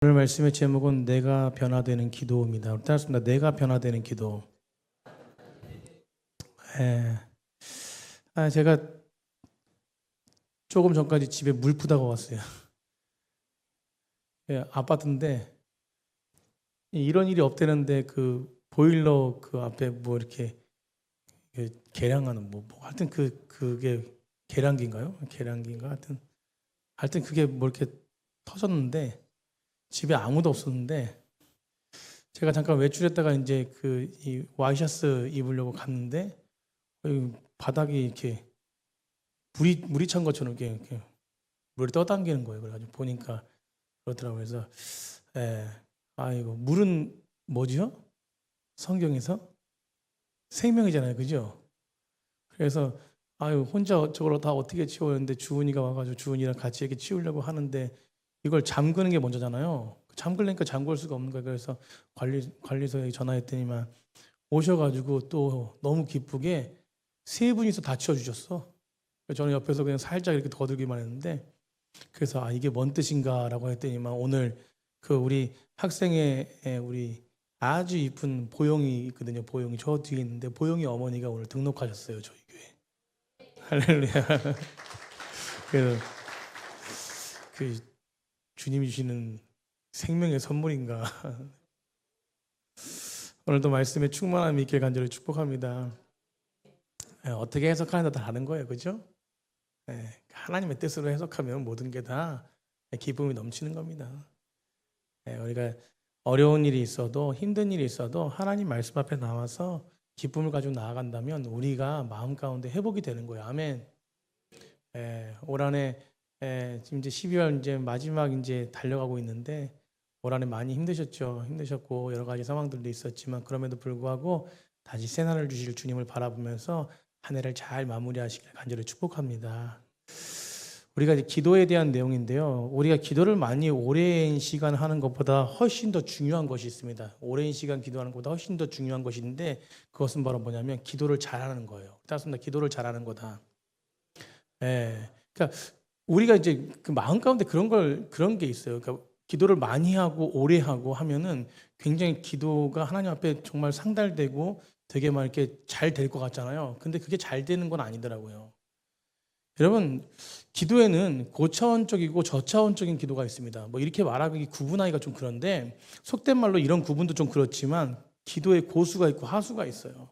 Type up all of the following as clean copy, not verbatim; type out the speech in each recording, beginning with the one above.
오늘 말씀의 제목은 내가 변화되는 기도입니다. 따랐습니다. 내가 변화되는 기도. 예. 제가 조금 전까지 집에 물 푸다가 왔어요. 예, 아파트인데 이런 일이 없대는데 그 보일러 그 앞에 뭐 이렇게 계량하는 하여튼 그게 계량기인가요? 계량기인가 하여튼 그게 뭐 이렇게 터졌는데 집에 아무도 없었는데 제가 잠깐 외출했다가 이제 이 와이셔츠 입으려고 갔는데 바닥이 이렇게 물이 찬 것처럼 이렇게 물이 떠당기는 거예요. 그래가지고 보니까 그렇더라고요. 그래서 이거 물은 뭐죠? 성경에서 생명이잖아요, 그죠? 그래서 혼자 저걸 다 어떻게 치워였는데 주은이가 와가지고 주은이랑 같이 이렇게 치우려고 하는데 이걸 잠그는 게 먼저잖아요. 잠글려니까 잠글 수가 없는 거예요. 그래서 관리소에 전화했더니만 오셔가지고 또 너무 기쁘게 세 분이서 다 치워주셨어. 저는 옆에서 그냥 살짝 이렇게 더들기만 했는데 그래서 이게 뭔 뜻인가라고 했더니만 오늘 우리 학생의 우리 아주 이쁜 보영이 있거든요. 보영이 저 뒤에 있는데 보영이 어머니가 오늘 등록하셨어요. 저희 교회. 할렐루야. 그래서 주님이 주시는 생명의 선물인가. 오늘도 말씀에 충만함이 있길 간절히 축복합니다. 어떻게 해석하느냐 다 다른 거예요, 그죠? 하나님의 뜻으로 해석하면 모든 게 다 기쁨이 넘치는 겁니다. 우리가 어려운 일이 있어도 힘든 일이 있어도 하나님 말씀 앞에 나와서 기쁨을 가지고 나아간다면 우리가 마음 가운데 회복이 되는 거예요. 아멘. 올 한해 지금 이제 12월 이제 마지막 이제 달려가고 있는데 올 한해 많이 힘드셨고 여러 가지 상황들도 있었지만 그럼에도 불구하고 다시 새 날을 주실 주님을 바라보면서 한 해를 잘 마무리하시길 간절히 축복합니다. 우리가 이제 기도에 대한 내용인데요. 우리가 기도를 많이 오랜 시간 하는 것보다 훨씬 더 중요한 것이 있습니다. 오랜 시간 기도하는 것보다 훨씬 더 중요한 것인데 그것은 바로 뭐냐면 기도를 잘하는 거예요. 따뜻합니다. 기도를 잘하는 거다. 그러니까 우리가 이제 그 마음 가운데 그런 게 있어요. 그러니까 기도를 많이 하고 오래 하고 하면은 굉장히 기도가 하나님 앞에 정말 상달되고 되게 막 이렇게 잘 될 것 같잖아요. 근데 그게 잘 되는 건 아니더라고요. 여러분, 기도에는 고차원적이고 저차원적인 기도가 있습니다. 뭐 이렇게 말하기 구분하기가 좀 그런데 속된 말로 이런 구분도 좀 그렇지만 기도에 고수가 있고 하수가 있어요.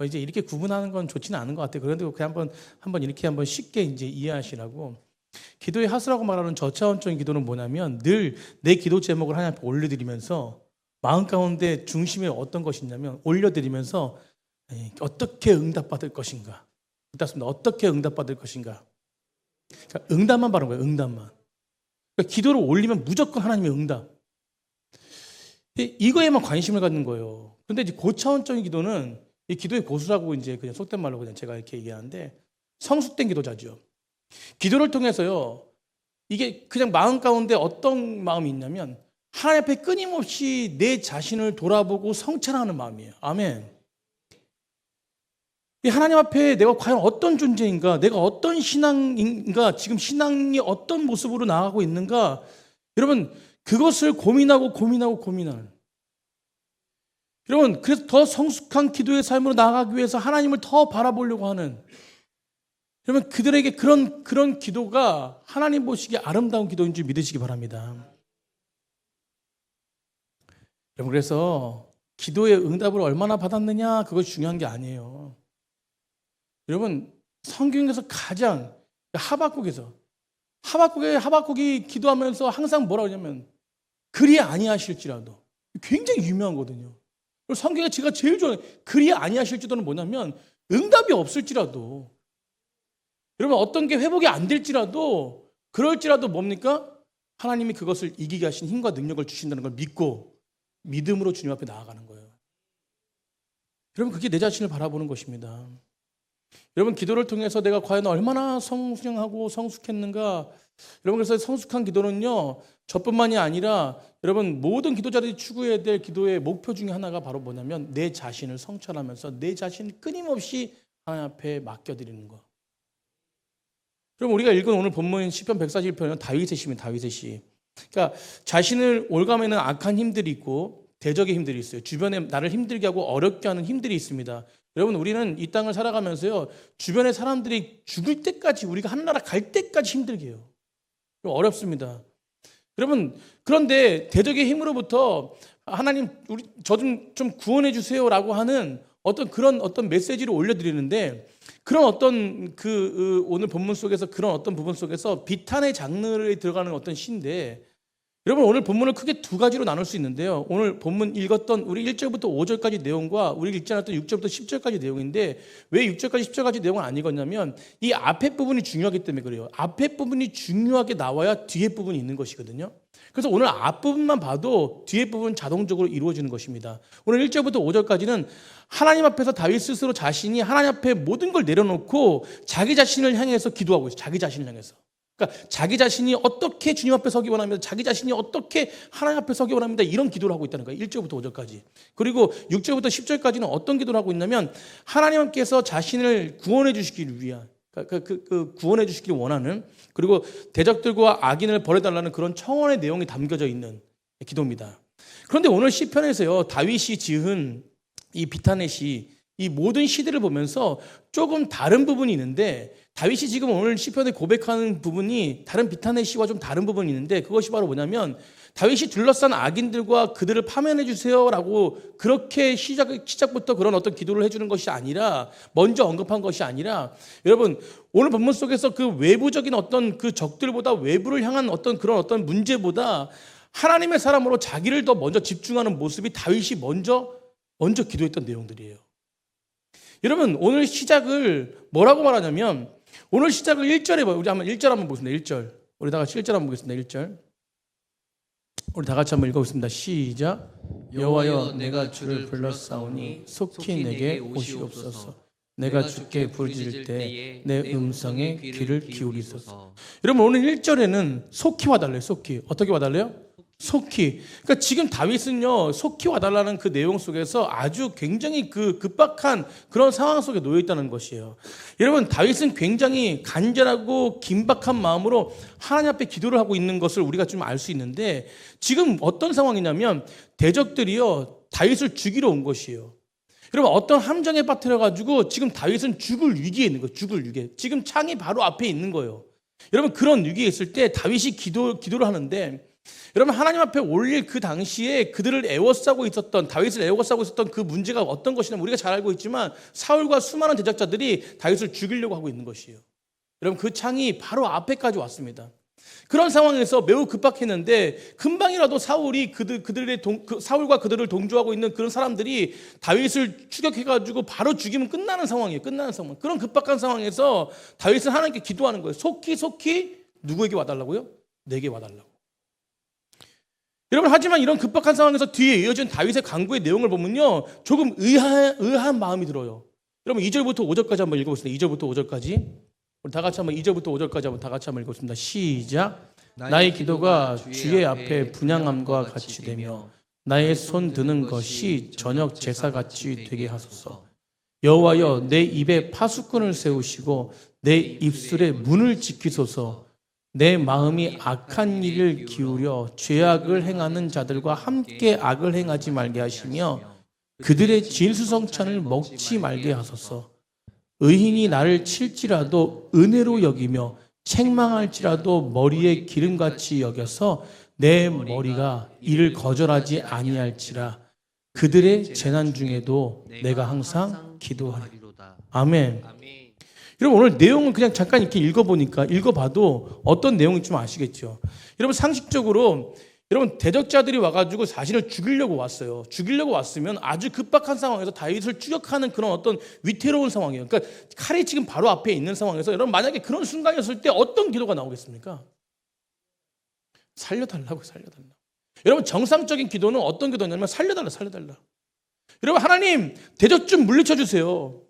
이제 이렇게 구분하는 건 좋지는 않은 것 같아요. 그런데 그냥 한번 이렇게 한번 쉽게 이제 이해하시라고. 기도의 하수라고 말하는 저차원적인 기도는 뭐냐면 늘 내 기도 제목을 하나님 앞에 올려드리면서 마음 가운데 중심에 어떤 것이 있냐면 올려드리면서 어떻게 응답받을 것인가. 그렇습니다. 어떻게 응답받을 것인가. 그러니까 응답만 바라는 거예요. 응답만. 그러니까 기도를 올리면 무조건 하나님의 응답. 이거에만 관심을 갖는 거예요. 그런데 이제 고차원적인 기도는 이 기도의 고수라고 이제 그냥 속된 말로 그냥 제가 이렇게 얘기하는데 성숙된 기도자죠. 기도를 통해서요. 이게 그냥 마음 가운데 어떤 마음이 있냐면 하나님 앞에 끊임없이 내 자신을 돌아보고 성찰하는 마음이에요. 아멘. 하나님 앞에 내가 과연 어떤 존재인가, 내가 어떤 신앙인가, 지금 신앙이 어떤 모습으로 나아가고 있는가, 여러분 그것을 고민하는. 여러분 그래서 더 성숙한 기도의 삶으로 나아가기 위해서 하나님을 더 바라보려고 하는. 여러분 그들에게 그런 기도가 하나님 보시기에 아름다운 기도인 줄 믿으시기 바랍니다. 여러분 그래서 기도의 응답을 얼마나 받았느냐 그것이 중요한 게 아니에요. 여러분 성경에서 가장 하박국이 기도하면서 항상 뭐라고 하냐면 그리 아니하실지라도 굉장히 유명하거든요. 성경에 제가 제일 좋아하는 그리 아니하실지도는 뭐냐면 응답이 없을지라도 여러분 어떤 게 회복이 안 될지라도 그럴지라도 뭡니까? 하나님이 그것을 이기게 하신 힘과 능력을 주신다는 걸 믿고 믿음으로 주님 앞에 나아가는 거예요. 여러분 그게 내 자신을 바라보는 것입니다. 여러분 기도를 통해서 내가 과연 얼마나 성숙하고 성숙했는가. 여러분 그래서 성숙한 기도는요 저뿐만이 아니라 여러분 모든 기도자들이 추구해야 될 기도의 목표 중에 하나가 바로 뭐냐면 내 자신을 성찰하면서 내 자신을 끊임없이 하나님 앞에 맡겨드리는 것. 여러분 우리가 읽은 오늘 본문인 시편 141편은 다윗의 시입니다. 다윗의 시. 그러니까 자신을 올가매는 악한 힘들이 있고 대적의 힘들이 있어요. 주변에 나를 힘들게 하고 어렵게 하는 힘들이 있습니다. 여러분, 우리는 이 땅을 살아가면서요, 주변의 사람들이 죽을 때까지, 우리가 하늘나라 갈 때까지 힘들게 해요. 어렵습니다. 여러분, 그런데 대적의 힘으로부터 하나님, 저 좀 구원해 주세요라고 하는 어떤 메시지를 올려드리는데, 그런 오늘 본문 속에서 그런 어떤 부분 속에서 비탄의 장르에 들어가는 어떤 시인데, 여러분, 오늘 본문을 크게 두 가지로 나눌 수 있는데요. 오늘 본문 읽었던 우리 1절부터 5절까지 내용과 우리 읽지 않았던 6절부터 10절까지 내용인데, 왜 6절까지 10절까지 내용을 안 읽었냐면 이 앞에 부분이 중요하기 때문에 그래요. 앞에 부분이 중요하게 나와야 뒤에 부분이 있는 것이거든요. 그래서 오늘 앞부분만 봐도 뒤에 부분은 자동적으로 이루어지는 것입니다. 오늘 1절부터 5절까지는 하나님 앞에서 다윗 스스로 자신이 하나님 앞에 모든 걸 내려놓고 자기 자신을 향해서 기도하고 있어요. 자기 자신을 향해서. 그러니까 자기 자신이 어떻게 주님 앞에 서기 원합니다. 자기 자신이 어떻게 하나님 앞에 서기 원합니다. 이런 기도를 하고 있다는 거예요. 1절부터 5절까지. 그리고 6절부터 10절까지는 어떤 기도를 하고 있냐면 하나님께서 자신을 구원해 주시기를 위한, 구원해 주시기를 원하는, 그리고 대적들과 악인을 벌해달라는 그런 청원의 내용이 담겨져 있는 기도입니다. 그런데 오늘 시편에서요, 다윗이 지은 이 비탄의 시, 이 모든 시들을 보면서 조금 다른 부분이 있는데, 다윗이 지금 오늘 시편에 고백하는 부분이 다른 비탄의 시와 좀 다른 부분이 있는데, 그것이 바로 뭐냐면 다윗이 둘러싼 악인들과 그들을 파면해 주세요라고 그렇게 시작부터 그런 어떤 기도를 해주는 것이 아니라, 먼저 언급한 것이 아니라, 여러분, 오늘 본문 속에서 그 외부적인 어떤 그 적들보다 외부를 향한 그런 어떤 문제보다 하나님의 사람으로 자기를 더 먼저 집중하는 모습이 다윗이 먼저 기도했던 내용들이에요. 여러분, 오늘 시작을 뭐라고 말하냐면, 오늘 시작을 1절에 봐요. 우리 한번 1절 한번 보겠습니다. 1절. 우리 다 같이 1절 한번 보겠습니다. 1절. 우리 다 같이 한번 읽어보겠습니다. 시작. 여호와여, 내가 주를 불렀사오니 속히 내게 오시옵소서. 내가 주께 부르짖을 때 내 음성에 귀를 기울이소서. 여러분, 오늘 1절에는 속히 와달래요. 속히. 어떻게 와달래요? 속히. 그러니까 지금 다윗은요, 속히 와달라는 그 내용 속에서 아주 굉장히 급박한 그런 상황 속에 놓여 있다는 것이에요. 여러분, 다윗은 굉장히 간절하고 긴박한 마음으로 하나님 앞에 기도를 하고 있는 것을 우리가 좀 알 수 있는데, 지금 어떤 상황이냐면 대적들이요, 다윗을 죽이러 온 것이에요. 여러분, 어떤 함정에 빠뜨려 가지고 지금 다윗은 죽을 위기에 있는 거예요. 죽을 위기에. 지금 창이 바로 앞에 있는 거예요. 여러분, 그런 위기에 있을 때 다윗이 기도를 하는데, 여러분, 하나님 앞에 올릴 그 당시에 그들을 다윗을 애워싸고 있었던 그 문제가 어떤 것이냐면, 우리가 잘 알고 있지만 사울과 수많은 대적자들이 다윗을 죽이려고 하고 있는 것이에요. 여러분, 그 창이 바로 앞에까지 왔습니다. 그런 상황에서 매우 급박했는데, 금방이라도 사울과 그들을 동조하고 있는 그런 사람들이 다윗을 추격해가지고 바로 죽이면 끝나는 상황이에요. 끝나는 상황. 그런 급박한 상황에서 다윗은 하나님께 기도하는 거예요. 속히 누구에게 와달라고요? 내게 와달라고. 여러분, 하지만 이런 급박한 상황에서 뒤에 이어진 다윗의 간구의 내용을 보면요, 조금 의아한 마음이 들어요. 여러분, 2절부터 5절까지 한번 읽어보겠습니다. 2절부터 5절까지. 우리 다 같이 한번 2절부터 5절까지 한번 다 같이 한번 읽겠습니다. 시작. 나의 기도가 주의 앞에 분향함과 같이 되며 나의 손 드는 것이 저녁 제사같이 되게 하소서. 여호와여, 내 입에 파수꾼을 세우시고 내 입술에 문을 지키소서. 내 마음이 악한 일을 기울여 죄악을 행하는 자들과 함께 악을 행하지 말게 하시며 그들의 진수성찬을 먹지 말게 하소서. 의인이 나를 칠지라도 은혜로 여기며 책망할지라도 머리에 기름같이 여겨서 내 머리가 이를 거절하지 아니할지라. 그들의 재난 중에도 내가 항상 기도하리로다. 아멘. 여러분, 오늘 내용은 그냥 잠깐 이렇게 읽어봐도 어떤 내용인지 좀 아시겠죠? 여러분, 상식적으로 여러분, 대적자들이 와가지고 자신을 죽이려고 왔어요. 죽이려고 왔으면 아주 급박한 상황에서 다윗을 추격하는 그런 어떤 위태로운 상황이에요. 그러니까 칼이 지금 바로 앞에 있는 상황에서 여러분, 만약에 그런 순간이었을 때 어떤 기도가 나오겠습니까? 살려달라고. 여러분, 정상적인 기도는 어떤 기도냐면 살려달라. 여러분, 하나님, 대적 좀 물리쳐 주세요.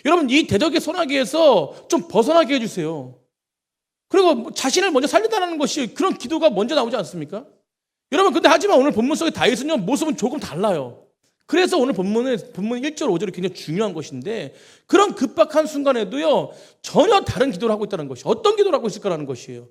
여러분, 이 대적의 손아귀에서 좀 벗어나게 해주세요. 그리고 자신을 먼저 살려달라는 것이 그런 기도가 먼저 나오지 않습니까? 여러분, 근데 하지만 오늘 본문 속의 다윗은요, 모습은 조금 달라요. 그래서 오늘 본문 1절, 5절이 굉장히 중요한 것인데, 그런 급박한 순간에도요, 전혀 다른 기도를 하고 있다는 것이, 어떤 기도를 하고 있을까라는 것이에요.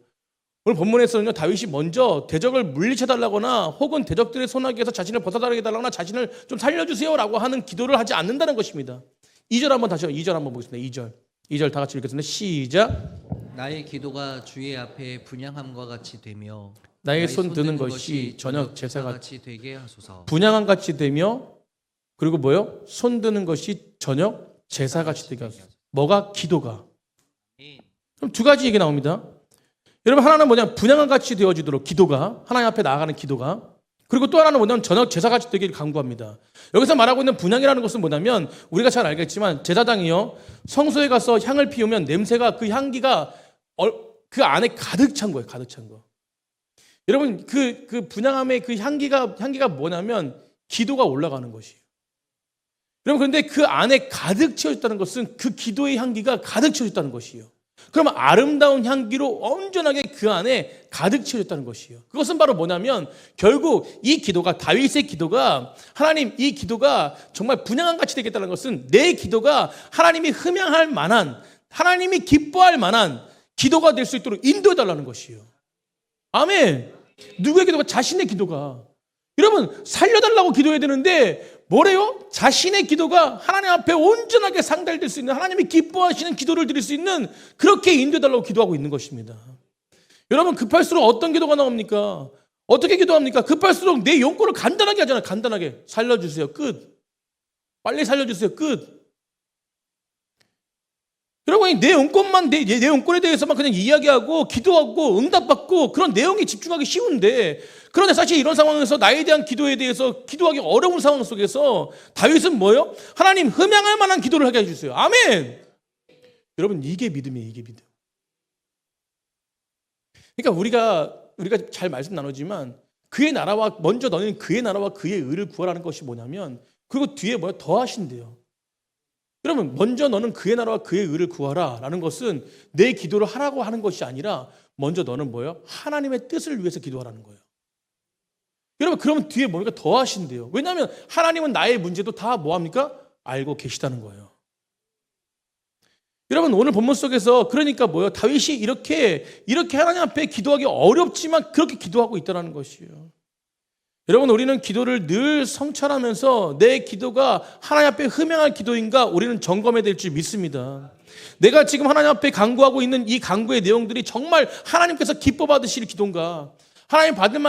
오늘 본문에서는요, 다윗이 먼저 대적을 물리쳐달라거나 혹은 대적들의 손아귀에서 자신을 벗어나게 해달라거나 자신을 좀 살려주세요라고 하는 기도를 하지 않는다는 것입니다. 2절 한번 다시 2절 한번 보겠습니다. 2절 다 같이 읽겠습니다. 시작. 나의 기도가 주의 앞에 분향함과 같이 되며 나의 손 드는 것이 저녁 제사가 같이 되게 하소서. 분향함 같이 되며 그리고 뭐요? 손 드는 것이 저녁 제사 같이 되게 하소서. 뭐가? 기도가. 그럼 두 가지 얘기 나옵니다. 여러분, 하나는 뭐냐면 분향함 같이 되어지도록 기도가, 하나님 앞에 나아가는 기도가, 그리고 또 하나는 뭐냐면 저녁 제사 같이 되기를 간구합니다. 여기서 말하고 있는 분향이라는 것은 뭐냐면 우리가 잘 알겠지만 제사장이요, 성소에 가서 향을 피우면 냄새가, 그 향기가 그 안에 가득 찬 거예요. 가득 찬 거. 여러분, 그 분향함의 그 향기가 뭐냐면 기도가 올라가는 것이에요. 여러분, 그런데 그 안에 가득 채워졌다는 것은 그 기도의 향기가 가득 채워졌다는 것이에요. 그러면 아름다운 향기로 온전하게 그 안에 가득 채워졌다는 것이에요. 그것은 바로 뭐냐면 결국 이 기도가, 다윗의 기도가, 하나님, 이 기도가 정말 분향함 같이 되겠다는 것은 내 기도가 하나님이 흠양할 만한, 하나님이 기뻐할 만한 기도가 될 수 있도록 인도해달라는 것이에요. 아멘. 누구의 기도가? 자신의 기도가. 여러분, 살려달라고 기도해야 되는데 뭐래요? 자신의 기도가 하나님 앞에 온전하게 상달될 수 있는, 하나님이 기뻐하시는 기도를 드릴 수 있는, 그렇게 인도해달라고 기도하고 있는 것입니다. 여러분, 급할수록 어떤 기도가 나옵니까? 어떻게 기도합니까? 급할수록 내 용건을 간단하게 하잖아요. 간단하게. 살려주세요. 끝. 빨리 살려주세요. 끝. 여러분, 내 용건만, 내 용건에 대해서만 그냥 이야기하고 기도하고 응답받고 그런 내용이 집중하기 쉬운데, 그런데 사실 이런 상황에서 나에 대한 기도에 대해서 기도하기 어려운 상황 속에서 다윗은 뭐예요? 하나님, 흠양할 만한 기도를 하게 해주세요. 아멘. 여러분, 이게 믿음이에요. 이게 믿음. 그러니까 우리가 잘 말씀 나누지만 그의 나라와, 먼저 너는 그의 나라와 그의 의를 구하라는 것이 뭐냐면, 그리고 뒤에 뭐야? 더 하신대요. 여러분, 먼저 너는 그의 나라와 그의 의를 구하라 라는 것은 내 기도를 하라고 하는 것이 아니라 먼저 너는 뭐예요? 하나님의 뜻을 위해서 기도하라는 거예요. 여러분, 그러면 뒤에 뭡니까? 더 하신대요. 왜냐하면 하나님은 나의 문제도 다 뭐합니까? 알고 계시다는 거예요. 여러분, 오늘 본문 속에서 그러니까 뭐예요? 다윗이 이렇게 하나님 앞에 기도하기 어렵지만 그렇게 기도하고 있다는 것이에요. 여러분, 우리는 기도를 늘 성찰하면서 내 기도가 하나님 앞에 흠양할 기도인가 우리는 점검해야 될 줄 믿습니다. 내가 지금 하나님 앞에 간구하고 있는 이 간구의 내용들이 정말 하나님께서 기뻐 받으실 기도인가, 하나님 받을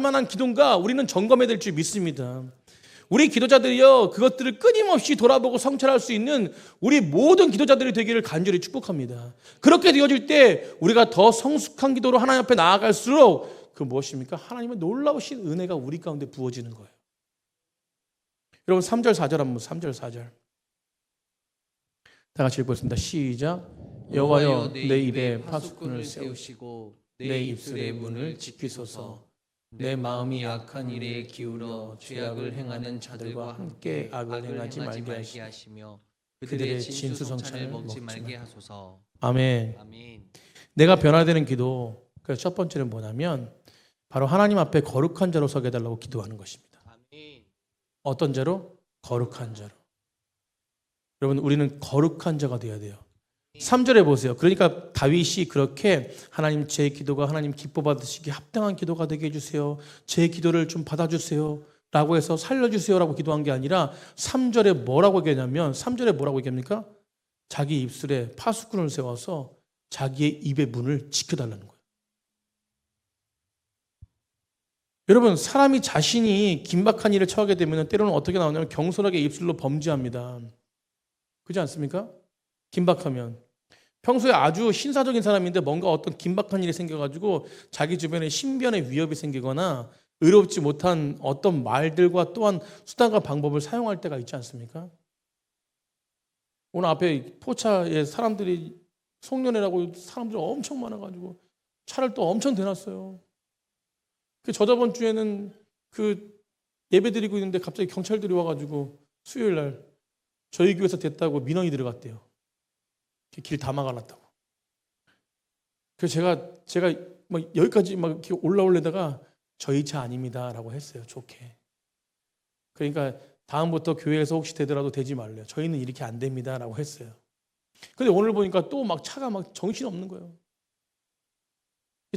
만한 기도인가 우리는 점검해야 될 줄 믿습니다. 우리 기도자들이요, 그것들을 끊임없이 돌아보고 성찰할 수 있는 우리 모든 기도자들이 되기를 간절히 축복합니다. 그렇게 되어질 때 우리가 더 성숙한 기도로 하나님 앞에 나아갈수록 그 무엇입니까? 하나님의 놀라우신 은혜가 우리 가운데 부어지는 거예요. 여러분, 3절 4절 한번, 3절 4절 다 같이 읽겠습니다. 시작. 여호와여, 내 입에 파수꾼을 세우시고 내 입술의 문을 지키소서. 내 마음이 약한 일에 기울어 죄악을 행하는 자들과 함께 악을 행하지 말게 하시며 그들의 진수성찬을 먹지 말게 하소서. 아멘. 아멘. 내가 변화되는 기도, 그래서 첫 번째는 뭐냐면 바로 하나님 앞에 거룩한 자로 서게 해달라고 기도하는 것입니다. 아멘. 어떤 자로? 거룩한 자로. 여러분, 우리는 거룩한 자가 되어야 돼요. 3절에 보세요. 그러니까 다윗이 그렇게 하나님, 제 기도가 하나님 기뻐 받으시기 합당한 기도가 되게 해주세요. 제 기도를 좀 받아주세요 라고 해서 살려주세요 라고 기도한 게 아니라 3절에 뭐라고 얘기하냐면, 3절에 뭐라고 얘기합니까? 자기 입술에 파수꾼을 세워서 자기의 입의 문을 지켜달라는 거예요. 여러분, 사람이 자신이 긴박한 일을 처하게 되면 때로는 어떻게 나오냐면 경솔하게 입술로 범죄합니다. 그렇지 않습니까? 긴박하면 평소에 아주 신사적인 사람인데 뭔가 어떤 긴박한 일이 생겨가지고 자기 주변에 신변의 위협이 생기거나 의롭지 못한 어떤 말들과 또한 수단과 방법을 사용할 때가 있지 않습니까? 오늘 앞에 포차에 사람들이 송년회라고 사람들이 엄청 많아가지고 차를 또 엄청 대놨어요. 저저번 주에는 그 예배 드리고 있는데 갑자기 경찰들이 와가지고 수요일 날 저희 교회에서 됐다고 민원이 들어갔대요. 길 다 막아놨다고. 그래서 제가 막 여기까지 막 이렇게 올라오려다가 저희 차 아닙니다라고 했어요. 좋게. 그러니까 다음부터 교회에서 혹시 되더라도 되지 말래요. 저희는 이렇게 안 됩니다라고 했어요. 근데 오늘 보니까 또 막 차가 막 정신 없는 거예요.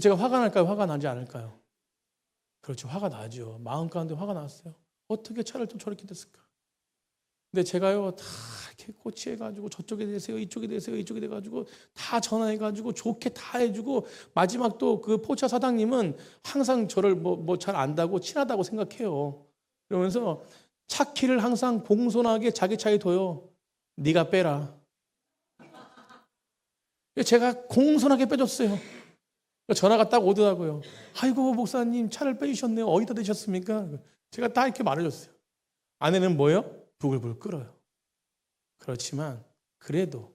제가 화가 날까요? 화가 나지 않을까요? 그렇죠. 화가 나죠. 마음 가운데 화가 났어요. 어떻게 차를 좀 저렇게 됐을까? 근데 제가요, 다 이렇게 코치해가지고 저쪽에 대세요, 이쪽에 대세요, 이쪽에 돼가지고 다 전화해가지고 좋게 다 해주고 마지막 또 그 포차 사장님은 항상 저를 뭐 잘 안다고 친하다고 생각해요. 그러면서 차 키를 항상 공손하게 자기 차에 둬요. 네가 빼라. 제가 공손하게 빼줬어요. 전화가 딱 오더라고요. 아이고 목사님 차를 빼주셨네요. 어디다 대셨습니까? 제가 다 이렇게 말해줬어요. 아내는 뭐예요? 부글부글 끓어요. 그렇지만 그래도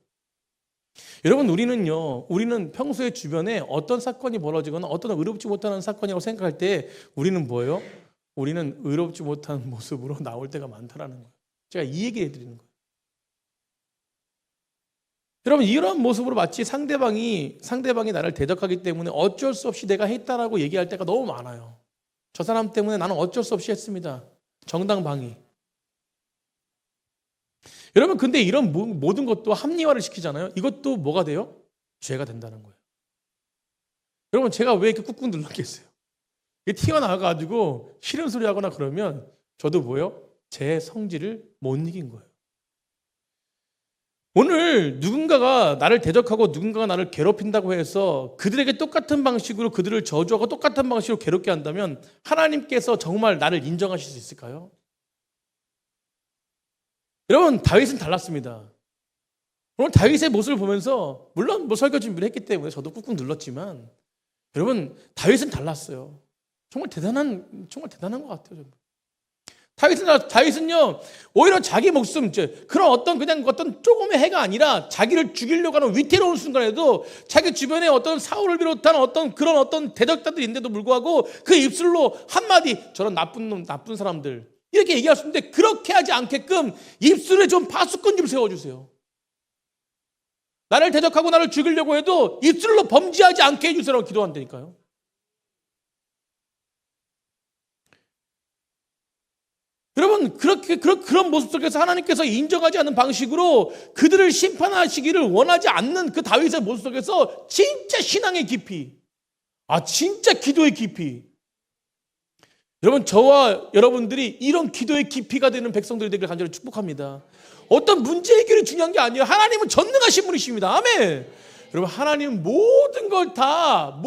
여러분 우리는 평소에 주변에 어떤 사건이 벌어지거나 어떤 의롭지 못한 사건이라고 생각할 때 우리는 뭐예요? 우리는 의롭지 못한 모습으로 나올 때가 많다라는 거예요. 제가 이 얘기 해드리는 거예요. 여러분 이런 모습으로 마치 상대방이 나를 대적하기 때문에 어쩔 수 없이 내가 했다라고 얘기할 때가 너무 많아요. 저 사람 때문에 나는 어쩔 수 없이 했습니다. 정당방위. 여러분 근데 이런 모든 것도 합리화를 시키잖아요. 이것도 뭐가 돼요? 죄가 된다는 거예요. 여러분 제가 왜 이렇게 꾹꾹 눌렀겠어요? 이게 튀어나와가지고 싫은 소리 하거나 그러면 저도 뭐예요? 제 성질을 못 이긴 거예요. 오늘 누군가가 나를 대적하고 누군가가 나를 괴롭힌다고 해서 그들에게 똑같은 방식으로 그들을 저주하고 똑같은 방식으로 괴롭게 한다면 하나님께서 정말 나를 인정하실 수 있을까요? 여러분 다윗은 달랐습니다. 오늘 다윗의 모습을 보면서 물론 설교 준비를 했기 때문에 저도 꾹꾹 눌렀지만 여러분 다윗은 달랐어요. 정말 대단한 것 같아요. 다윗은요 오히려 자기 목숨 그런 어떤 조금의 해가 아니라 자기를 죽이려고 하는 위태로운 순간에도 자기 주변에 어떤 사울을 비롯한 어떤 대적자들이 있는데도 불구하고 그 입술로 한마디 저런 나쁜 놈 나쁜 사람들 이렇게 얘기할 수 있는데 그렇게 하지 않게끔 입술에 좀 파수꾼 좀 세워주세요. 나를 대적하고 나를 죽이려고 해도 입술로 범죄하지 않게 해주세요라고 기도한다니까요. 여러분 그런 모습 속에서 하나님께서 인정하지 않는 방식으로 그들을 심판하시기를 원하지 않는 그 다윗의 모습 속에서 진짜 신앙의 깊이, 진짜 기도의 깊이. 여러분 저와 여러분들이 이런 기도의 깊이가 되는 백성들이 되기를 간절히 축복합니다. 어떤 문제 해결이 중요한 게 아니에요. 하나님은 전능하신 분이십니다. 아멘. 여러분 하나님은 모든 걸 다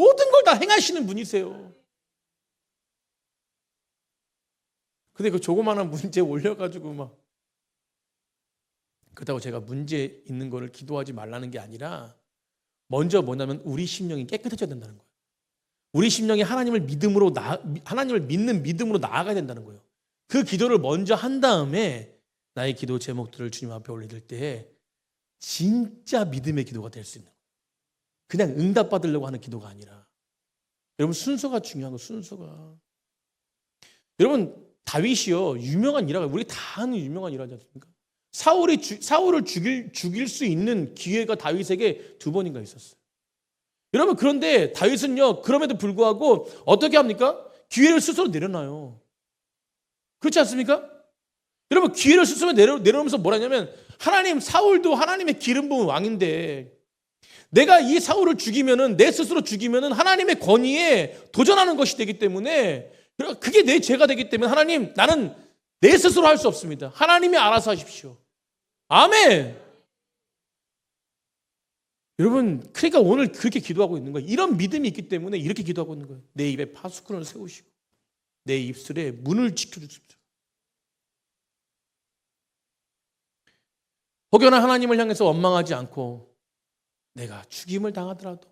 행하시는 분이세요. 근데 그 조그마한 문제 올려가지고 그렇다고 제가 문제 있는 거를 기도하지 말라는 게 아니라 먼저 뭐냐면 우리 심령이 깨끗해져야 된다는 거예요. 우리 심령이 하나님을 믿는 믿음으로 나아가야 된다는 거예요. 그 기도를 먼저 한 다음에 나의 기도 제목들을 주님 앞에 올릴 때 진짜 믿음의 기도가 될 수 있는 거예요. 그냥 응답받으려고 하는 기도가 아니라. 여러분 순서가 중요한 거예요. 순서가. 여러분 다윗이요 유명한 일화가 우리 다 아는 유명한 일화지 않습니까? 사울을 죽일 수 있는 기회가 다윗에게 2번인가 있었어요. 여러분 그런데 다윗은요 그럼에도 불구하고 어떻게 합니까? 기회를 스스로 내려놔요. 그렇지 않습니까? 여러분 기회를 스스로 내려놓으면서 뭐라 하냐면 사울도 하나님의 기름 부은 왕인데 내가 이 사울을 죽이면은 내 스스로 죽이면은 하나님의 권위에 도전하는 것이 되기 때문에 그게 내 죄가 되기 때문에 하나님 나는 내 스스로 할 수 없습니다. 하나님이 알아서 하십시오. 아멘. 여러분 그러니까 오늘 그렇게 기도하고 있는 거예요. 이런 믿음이 있기 때문에 이렇게 기도하고 있는 거예요. 내 입에 파수꾼을 세우시고 내 입술에 문을 지켜주십시오. 혹여나 하나님을 향해서 원망하지 않고 내가 죽임을 당하더라도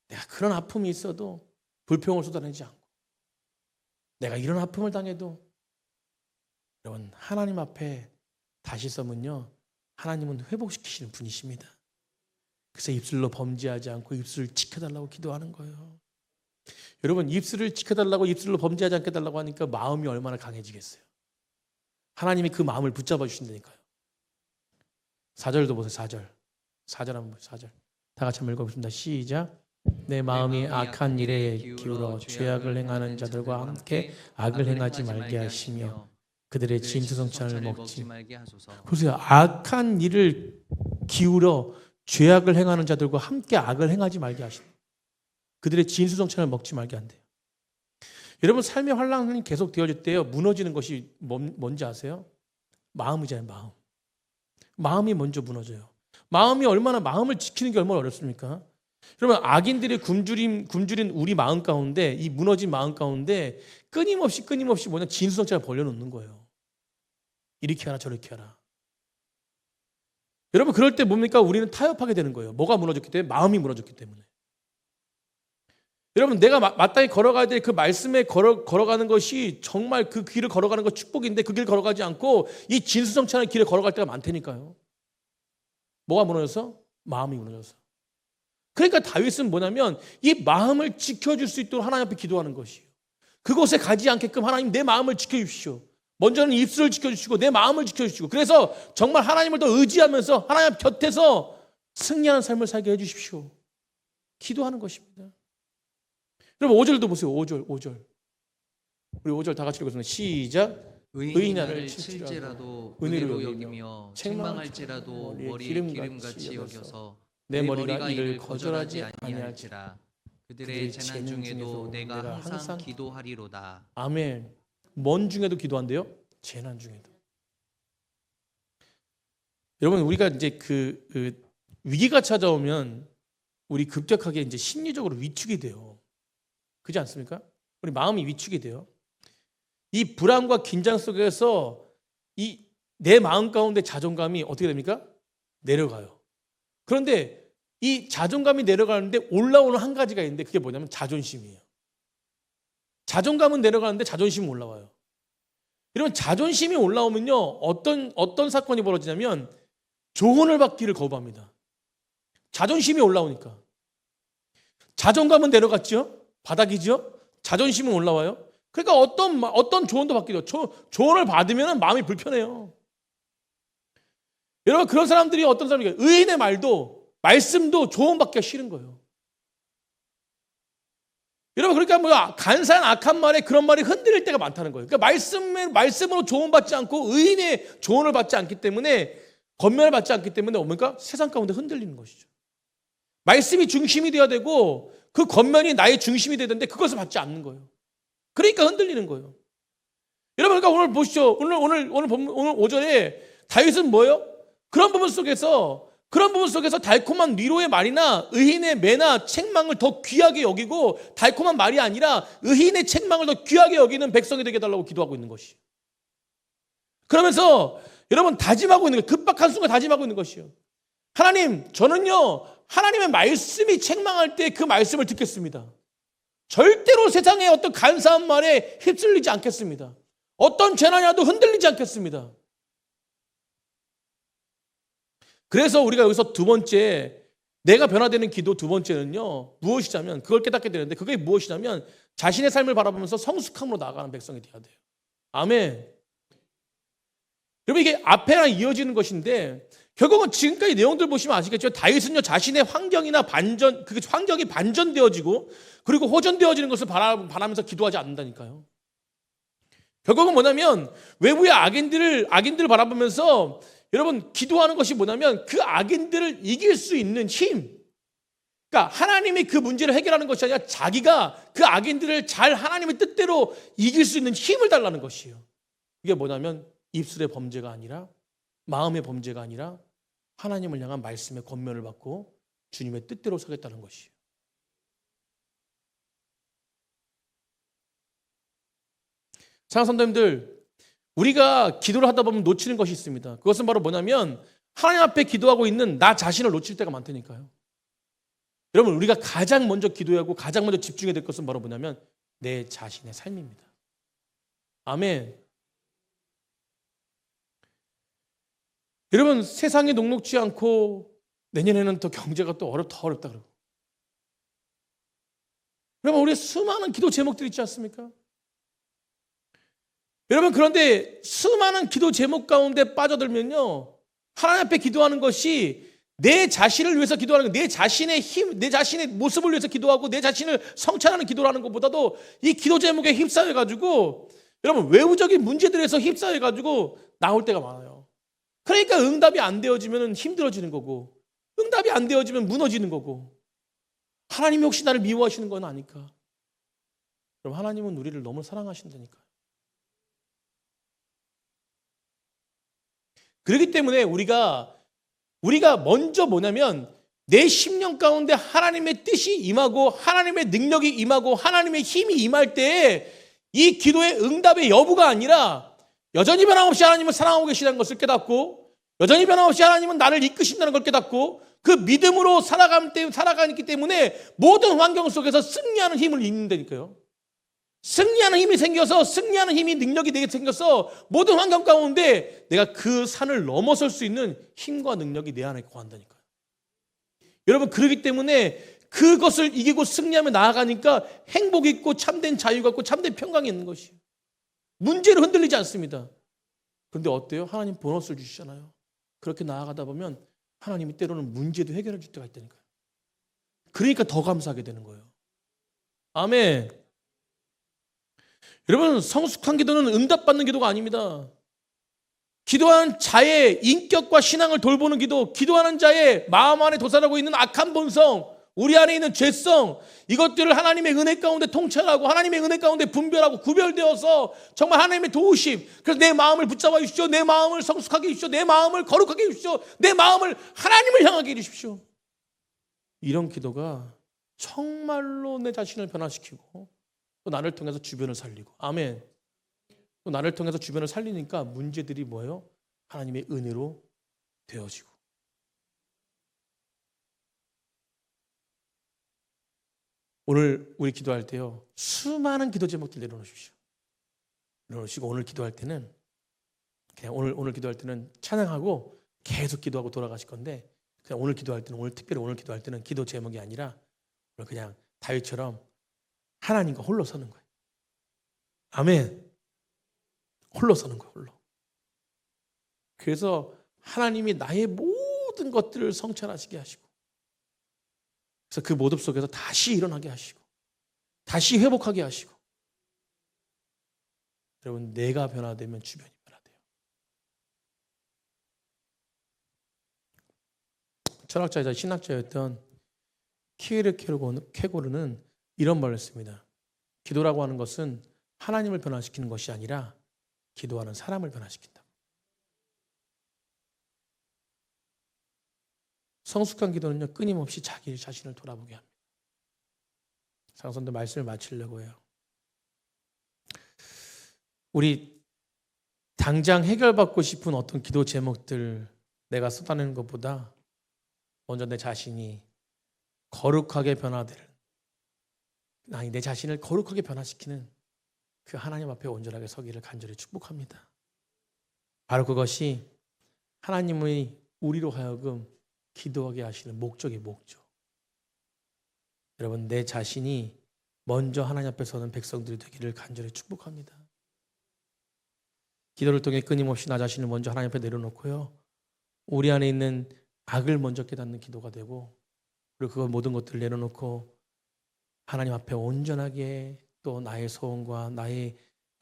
내가 그런 아픔이 있어도 불평을 쏟아내지 않고 내가 이런 아픔을 당해도 여러분 하나님 앞에 다시 서면요 하나님은 회복시키시는 분이십니다. 그래서 입술로 범죄하지 않고 입술을 지켜달라고 기도하는 거예요. 여러분 입술을 지켜달라고 입술로 범죄하지 않게 달라고 하니까 마음이 얼마나 강해지겠어요. 하나님이 그 마음을 붙잡아 주신다니까요. 4절도 보세요. 4절 한번 보세요. 4절 다 같이 한번 읽어보겠습니다. 시작. 내 마음이 악한 일에 기울어 죄악을 행하는 자들과 함께 악을 행하지 말게 하시며 그들의 진투성찬을 먹지 말게 하소서. 보세요. 악한 일을 기울여 죄악을 행하는 자들과 함께 악을 행하지 말게 하시다. 그들의 진수성찬을 먹지 말게 한대요. 여러분 삶의 환란이 계속 되어질 때요 무너지는 것이 뭔지 아세요? 마음이잖아요. 마음. 마음이 먼저 무너져요. 마음을 지키는 게 얼마나 어렵습니까? 여러분 악인들의 굶주린 우리 마음 가운데 이 무너진 마음 가운데 끊임없이 뭐냐 진수성찬을 벌려놓는 거예요. 이렇게 하라 저렇게 하라. 여러분 그럴 때 뭡니까? 우리는 타협하게 되는 거예요. 뭐가 무너졌기 때문에? 마음이 무너졌기 때문에. 여러분 내가 마땅히 걸어가야 될 그 말씀에 걸어가는 것이 정말 그 길을 걸어가는 것 축복인데 그 길을 걸어가지 않고 이 진수성찬의 길을 걸어갈 때가 많다니까요. 뭐가 무너져서? 마음이 무너져서. 그러니까 다윗은 뭐냐면 이 마음을 지켜줄 수 있도록 하나님 앞에 기도하는 것이에요. 그곳에 가지 않게끔 하나님 내 마음을 지켜주십시오. 먼저는 입술을 지켜주시고 내 마음을 지켜주시고 그래서 정말 하나님을 더 의지하면서 하나님 곁에서 승리하는 삶을 살게 해주십시오. 기도하는 것입니다. 여러분 5절도 보세요. 5절. 우리 5절 다 같이 읽겠습니다. 시작. 의인이 나를 칠지라도 은혜로 여기며 책망할지라도 머리에 기름같이 여겨서 내 머리가 이를 거절하지 아니할지라. 그들의 재난 중에도 내가 항상 기도하리로다. 아멘. 뭔 중에도 기도한대요? 재난 중에도. 여러분 우리가 이제 그 위기가 찾아오면 우리 급격하게 이제 심리적으로 위축이 돼요. 그렇지 않습니까? 우리 마음이 위축이 돼요. 이 불안과 긴장 속에서 이 내 마음 가운데 자존감이 어떻게 됩니까? 내려가요. 그런데 이 자존감이 내려가는데 올라오는 한 가지가 있는데 그게 뭐냐면 자존심이에요. 자존감은 내려가는데 자존심은 올라와요. 여러분 자존심이 올라오면요 어떤 사건이 벌어지냐면 조언을 받기를 거부합니다. 자존심이 올라오니까. 자존감은 내려갔죠? 바닥이죠? 자존심은 올라와요. 그러니까 어떤 조언도 받기도 조언을 받으면 마음이 불편해요. 여러분 그런 사람들이 어떤 사람이에요? 의인의 말씀도 조언받기가 싫은 거예요. 여러분 그러니까 뭐야 간사한 악한 말에 그런 말이 흔들릴 때가 많다는 거예요. 그러니까 말씀으로 조언받지 않고 의인의 조언을 받지 않기 때문에 권면을 받지 않기 때문에 뭡니까? 세상 가운데 흔들리는 것이죠. 말씀이 중심이 되어야 되고 그 권면이 나의 중심이 되야 되는데 그것을 받지 않는 거예요. 그러니까 흔들리는 거예요. 여러분 그러니까 오늘 보시죠. 오늘 5절에 다윗은 뭐예요? 그런 부분 속에서 달콤한 위로의 말이나 의인의 매나 책망을 더 귀하게 여기고 달콤한 말이 아니라 의인의 책망을 더 귀하게 여기는 백성이 되게 해달라고 기도하고 있는 것이에요. 그러면서 여러분 다짐하고 있는 거예요. 급박한 순간 다짐하고 있는 것이에요. 하나님 저는요 하나님의 말씀이 책망할 때 그 말씀을 듣겠습니다. 절대로 세상의 어떤 간사한 말에 휩쓸리지 않겠습니다. 어떤 재난이라도 흔들리지 않겠습니다. 그래서 우리가 여기서 두 번째 내가 변화되는 기도 두 번째는요 무엇이냐면 그걸 깨닫게 되는데 그게 무엇이냐면 자신의 삶을 바라보면서 성숙함으로 나아가는 백성이 되어야 돼요. 아멘. 여러분 이게 앞에랑 이어지는 것인데 결국은 지금까지 내용들 보시면 아시겠죠? 다윗은요 자신의 환경이나 환경이 반전되어지고 그리고 호전되어지는 것을 바라면서 기도하지 않는다니까요. 결국은 뭐냐면 외부의 악인들을 바라보면서 여러분 기도하는 것이 뭐냐면 그 악인들을 이길 수 있는 힘. 그러니까 하나님이 그 문제를 해결하는 것이 아니라 자기가 그 악인들을 잘 하나님의 뜻대로 이길 수 있는 힘을 달라는 것이에요. 이게 뭐냐면 입술의 범죄가 아니라 마음의 범죄가 아니라 하나님을 향한 말씀의 권면을 받고 주님의 뜻대로 서겠다는 것이에요. 사랑하는 성도님들, 우리가 기도를 하다 보면 놓치는 것이 있습니다. 그것은 바로 뭐냐면 하나님 앞에 기도하고 있는 나 자신을 놓칠 때가 많다니까요. 여러분 우리가 가장 먼저 기도하고 가장 먼저 집중해야 될 것은 바로 뭐냐면 내 자신의 삶입니다. 아멘. 여러분 세상이 녹록지 않고 내년에는 또 경제가 또 어렵다 그러고 여러분 우리 수많은 기도 제목들이 있지 않습니까? 여러분 그런데 수많은 기도 제목 가운데 빠져들면요 하나님 앞에 기도하는 것이 내 자신을 위해서 기도하는 것, 내 자신의 힘, 내 자신의 모습을 위해서 기도하고 내 자신을 성찰하는 기도라는 것보다도 이 기도 제목에 휩싸여가지고 여러분 외부적인 문제들에서 휩싸여가지고 나올 때가 많아요. 그러니까 응답이 안 되어지면 힘들어지는 거고 응답이 안 되어지면 무너지는 거고 하나님이 혹시 나를 미워하시는 건 아닐까? 그럼 하나님은 우리를 너무 사랑하신다니까. 그렇기 때문에 우리가 먼저 뭐냐면 내 심령 가운데 하나님의 뜻이 임하고 하나님의 능력이 임하고 하나님의 힘이 임할 때 이 기도의 응답의 여부가 아니라 여전히 변함없이 하나님을 사랑하고 계시다는 것을 깨닫고 여전히 변함없이 하나님은 나를 이끄신다는 걸 깨닫고 그 믿음으로 살아가기 때문에 모든 환경 속에서 승리하는 힘을 잃는다니까요. 승리하는 힘이 생겨서 승리하는 힘이 능력이 되게 생겨서 모든 환경 가운데 내가 그 산을 넘어설 수 있는 힘과 능력이 내 안에 거한다니까요. 여러분, 그렇기 때문에 그것을 이기고 승리하며 나아가니까 행복이 있고 참된 자유가 있고 참된 평강이 있는 것이에요. 문제로 흔들리지 않습니다. 그런데 어때요? 하나님 보너스를 주시잖아요. 그렇게 나아가다 보면 하나님이 때로는 문제도 해결해 줄 때가 있다니까요. 그러니까 더 감사하게 되는 거예요. 아멘. 여러분, 성숙한 기도는 응답받는 기도가 아닙니다. 기도하는 자의 인격과 신앙을 돌보는 기도, 기도하는 자의 마음 안에 도살하고 있는 악한 본성, 우리 안에 있는 죄성, 이것들을 하나님의 은혜 가운데 통찰하고 하나님의 은혜 가운데 분별하고 구별되어서 정말 하나님의 도우심, 그래서 내 마음을 붙잡아 주십시오. 내 마음을 성숙하게 해주십시오. 내 마음을 거룩하게 해주십시오. 내 마음을 하나님을 향하게 해주십시오. 이런 기도가 정말로 내 자신을 변화시키고 또 나를 통해서 주변을 살리고, 아멘. 또 나를 통해서 주변을 살리니까 문제들이 뭐예요? 하나님의 은혜로 되어지고. 오늘 우리 기도할 때요, 수많은 기도 제목들 내려놓으십시오. 내려놓으시고 오늘 기도할 때는 그냥 오늘 기도할 때는 찬양하고 계속 기도하고 돌아가실 건데, 그냥 오늘 기도할 때는 특별히 오늘 기도할 때는 기도 제목이 아니라 그냥 다윗처럼 하나님과 홀로 서는 거예요. 아멘. 홀로 서는 거예요. 홀로. 그래서 하나님이 나의 모든 것들을 성찰하시게 하시고, 그래서 그 모습 속에서 다시 일어나게 하시고 다시 회복하게 하시고. 여러분, 내가 변화되면 주변이 변화돼요. 철학자이자 신학자였던 키에르케고르는 이런 말을 했습니다. 기도라고 하는 것은 하나님을 변화시키는 것이 아니라 기도하는 사람을 변화시킨다. 성숙한 기도는요, 끊임없이 자기 자신을 돌아보게 합니다. 장선도 말씀을 마치려고 해요. 우리 당장 해결받고 싶은 어떤 기도 제목들 내가 쏟아내는 것보다 먼저 내 자신이 거룩하게 내 자신을 거룩하게 변화시키는 그 하나님 앞에 온전하게 서기를 간절히 축복합니다. 바로 그것이 하나님의 우리로 하여금 기도하게 하시는 목적. 여러분, 내 자신이 먼저 하나님 앞에 서는 백성들이 되기를 간절히 축복합니다. 기도를 통해 끊임없이 나 자신을 먼저 하나님 앞에 내려놓고요, 우리 안에 있는 악을 먼저 깨닫는 기도가 되고, 그리고 그 모든 것들을 내려놓고 하나님 앞에 온전하게 또 나의 소원과 나의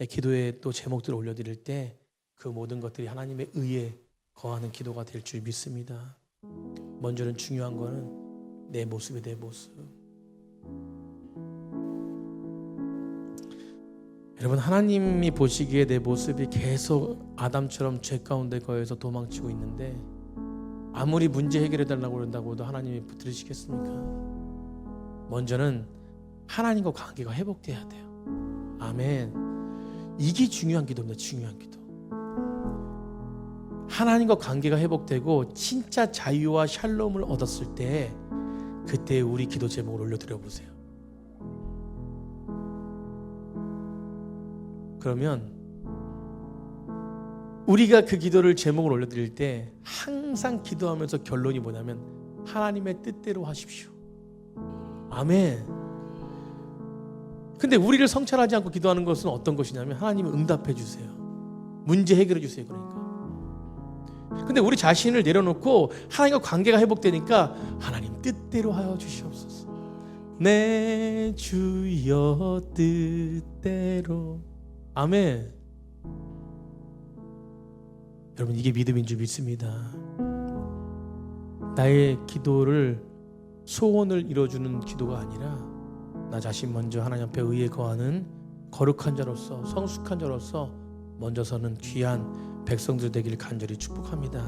기도의 또 제목들을 올려드릴 때 그 모든 것들이 하나님의 의에 거하는 기도가 될 줄 믿습니다. 먼저는 중요한 거는 내 모습이 내 모습. 여러분, 하나님이 보시기에 내 모습이 계속 아담처럼 죄 가운데 거해서 도망치고 있는데 아무리 문제 해결해달라고 그런다고 해도 하나님이 들으시겠습니까? 먼저는 하나님과 관계가 회복돼야 돼요. 아멘. 이게 중요한 기도입니다. 중요한 기도. 하나님과 관계가 회복되고 진짜 자유와 샬롬을 얻었을 때 그때 우리 기도 제목을 올려드려 보세요. 그러면 우리가 그 기도를 제목을 올려드릴 때 항상 기도하면서 결론이 뭐냐면 하나님의 뜻대로 하십시오. 아멘. 근데 우리를 성찰하지 않고 기도하는 것은 어떤 것이냐면 하나님은 응답해 주세요. 문제 해결해 주세요. 그러니까. 근데 우리 자신을 내려놓고 하나님과 관계가 회복되니까 하나님 뜻대로 하여 주시옵소서. 내 주여 뜻대로. 아멘. 여러분, 이게 믿음인 줄 믿습니다. 나의 기도를 소원을 이뤄주는 기도가 아니라 나 자신 먼저 하나님 앞에 의에 거하는 거룩한 자로서 성숙한 자로서 먼저 서는 귀한 백성들 되길 간절히 축복합니다.